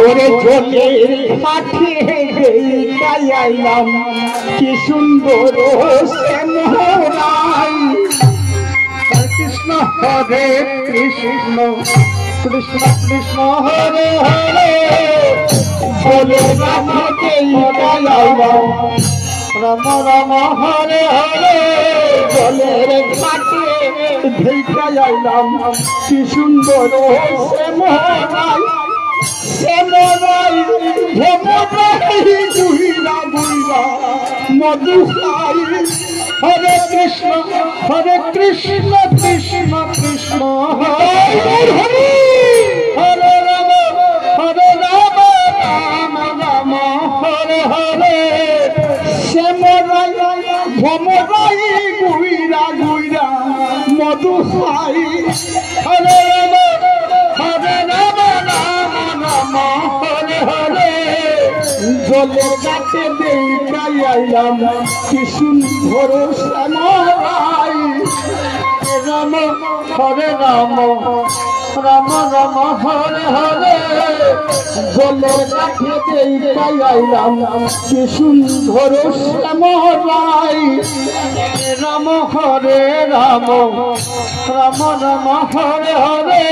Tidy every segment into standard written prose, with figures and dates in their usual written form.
ওরে জলের মাঠে গাইলাম কি সুন্দর শ্যামরাই। কৃষ্ণ হরে কৃষ্ণ কৃষ্ণ কৃষ্ণ হরে হরে জলের মাঠে গাইলাম রাম রাম হরে হরে জলের ঘাটে গাইলাম কি সুন্দর শ্যামরাই। শ্যামরাই ভ্রমরাই বুইরা বুইরা মধু খাই। হরে কৃষ্ণ কৃষ্ণ কৃষ্ণ হরে হরে হরে রাম রাম রাম হরে হরে। শ্যামরাই ভ্রমরাই বুইরা বুইরা মধু খাই। হরে রাম হরে হরে জলের কাছে গাইলাম কি সুন্দর শ্যামরাই। রাম হরে রাম রাম রাম হরে হরে জলের কাছে গাইলাম কি সুন্দর শ্যামরাই। রাম হরে রাম রাম রাম হরে হরে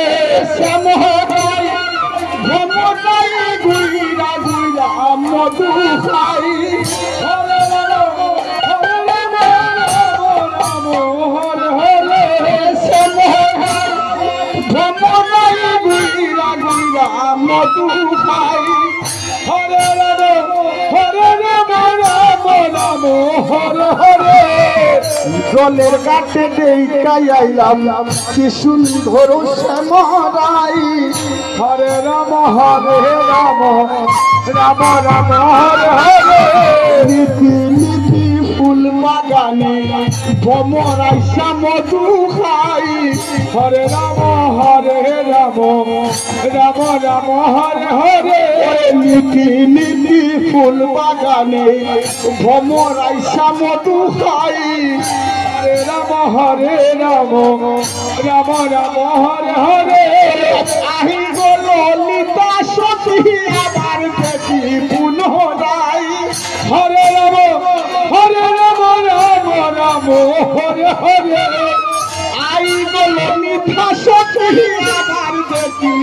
শ্যামরাই ভ্রমরাই গুইরা গুইরা মধু খাই। হরে রাম হরে হরে শ্যামরাই ভ্রমরাই গুইরা গুইরা মধু খাই। হরে রাম রাম হরে হরে জলের কাছে গাইলাম কি সুন্দর শ্যামরাই। হরে রাম রাম রাম হরে হরে নীতি নীতি ফুল বাগানে ভ্রমরাই মধু খাই। হরে রাম রাম রাম হরে হরে নীতি নীতি ফুল বাগানে ভ্রমরাই মধু খাই। হরে রাম রাম রাম রাম হরে হরে আহি গো ললিতা সতী আবার দেখি পুনরাই। হরে রাম রাম রাম হরে হরে আই গো ললিতা সতী আবার দেখি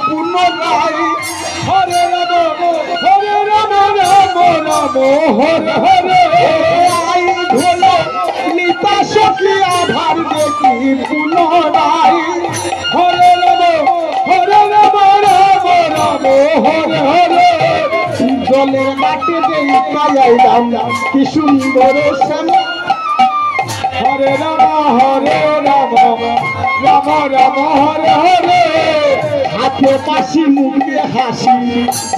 পুনরাই। হরে রাম রাম রাম হরে হরে আই গো ললিতা সতী আবার দেখি পুনরাই। হরে রাম রাম রাম হরে হরে জলের মাঠে গাইলাম কি সুন্দর শ্যাম। হরে রাম রাম রাম রাম হরে হরে হাতে বাসি মুখে হাসি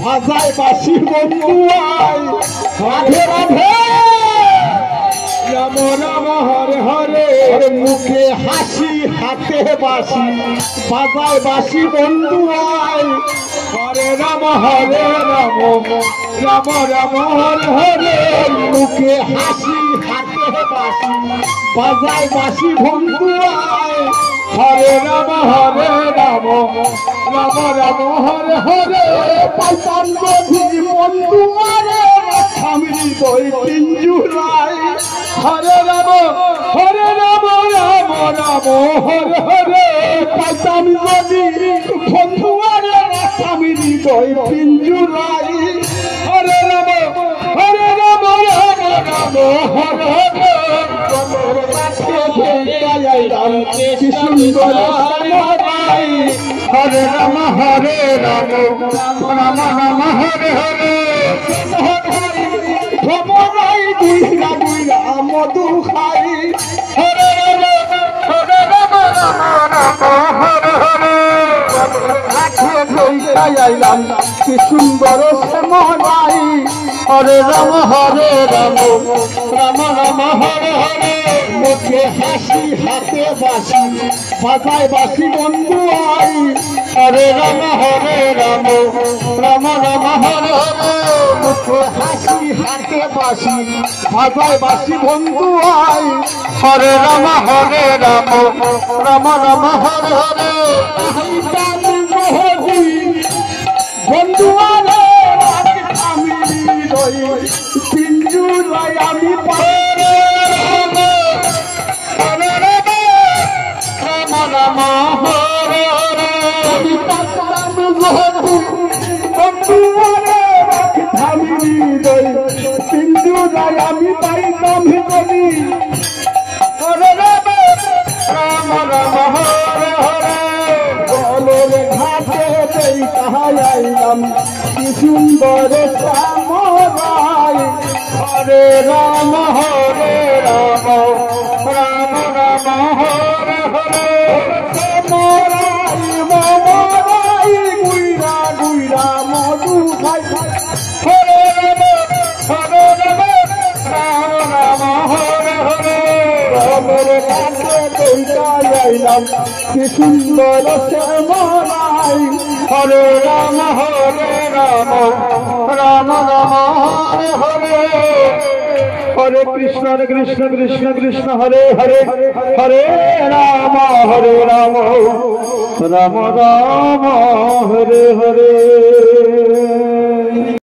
ভাজায় বাসি বন্ধুয়াই। রাধে রাধে রাম রাম হরে হরে মুখে হাসি হাতে বাসি বাজায় বাসি বন্ধুয়াই। হরে রাম রাম রাম রাম হরে হরে মুখে হাসি হাতে বাসি বাজায় বাসি বন্ধুয়াই। হরে রাম রাম রাম রাম হরে হরে পাইতাম যদি বন্ধুয়ারে আমি হৃদয় পিঞ্জুরাই। হরে রাম রাম রাম হরে হরে পাইতাম যদি বন্ধুয়ারে আমি হৃদয় পিঞ্জুরাই। হরে রাম রাম রাম হরে হরে গাইলাম কি সুন্দর শ্যামরাই। হরে রাম রাম রাম হরে হরে ভ্রমরাই বুইরা বুইরা মধু খাই। হরে রাম রাম হরে হরে গাইলাম কি সুন্দর শ্যামরাই। হরে রাম রাম রাম হরে হরে মুখে হাসি হাতে বাসি বাজায় বাসি বন্ধুয়াই। হরে রাম রাম রাম হরে হরে মুখে হাসি হাতে বাসি বাজায় বাসি বন্ধুয়াই। হরে রাম রাম রাম হরে হরে বন্ধু আরে আমি হৃদয় পিঞ্জুরাই আমি পারে রাম রাম হরে হরে বন্ধু আরে আমি হৃদয় পিঞ্জুরাই আমি পাইলাম হৃদয় হরে রাম রাম হরে হরে জলের ঘাটে দেই তাহাইলাম কি সুন্দর শ্যামরাই হরে রাম রাম রাম হরে হরে শ্যামরাই মমরাই গুইরা গুইরা মধু খাই হরে রাম রাম রাম হরে হরে রামের কাছে দেইতাই আইলাম কি সুন্দর শ্যামরাই হরে রাম রাম রাম হরে হরে হরে কৃষ্ণ কৃষ্ণ কৃষ্ণ কৃষ্ণ হরে হরে হরে রাম রাম রাম হরে হরে।